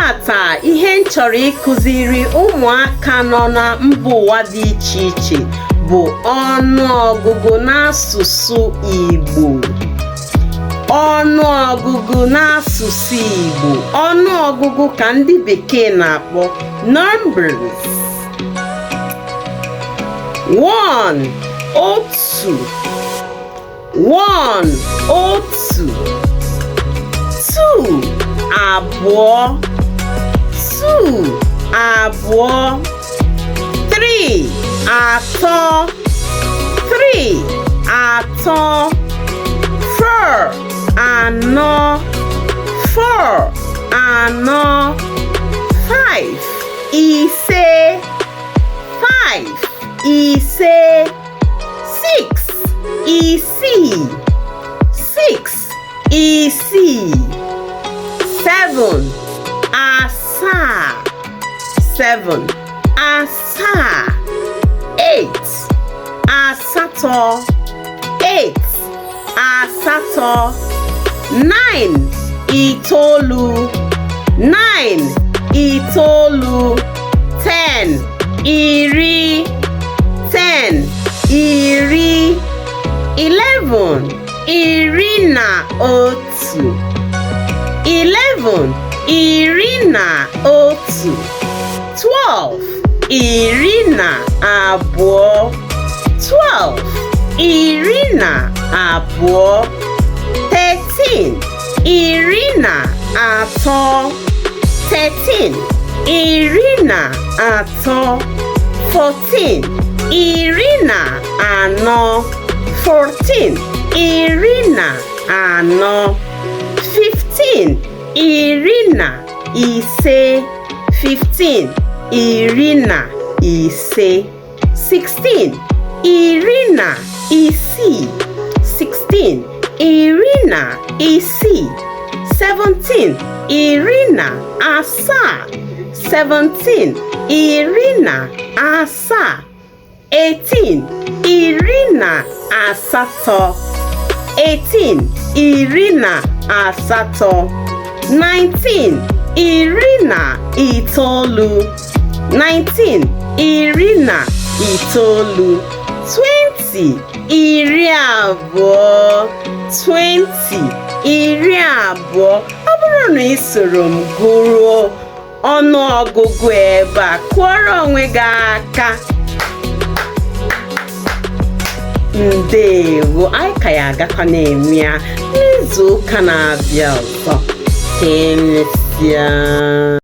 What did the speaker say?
Tata ihe m chọrọ ịkụziri ụmụaka nọ na mba ụwa dị iche iche bụ ọnụọgụgụ n'asụsụ Igbo. Ọnụọgụgụ n'asụsụ Igbo. Ọnụọgụgụ ka ndị bekee na-akpọ numbers. 1 otu 1 otu 2 abụọ 2 abụọ 3 atọ 3 atọ 4 anọ 4 anọ 5 ise 5 ise 6 isii 6 isii 7 asaa 7 asaa 8 asatọ 8 asatọ 9 itoolu 9 itoolu 10 iri 10 iri 11 iri na otu 11 iri na otu 12 iri na abụọ 12 iri na abụọ 13 iri na atọ 13 iri na atọ 14 iri na anọ 14 iri na anọ 15 iri na ise 15 iri na ise 16 iri na isii 16 iri na isii 17 iri na asaa 17 iri na asaa 18 iri na asatọ 18 iri na asatọ 19 iri na itoolu 19 iri na itoolu 20 iri abụọ 20 iri abụọ. Ọ bụrụ na ị soro m gụruo ọnụọgụgụ ebe a, kụọrọ onwe gị aka. Ndewo, anyị ka ya agakwa na-eme ya n'izu ụka na-abịa ọzọ. Ka emesịa.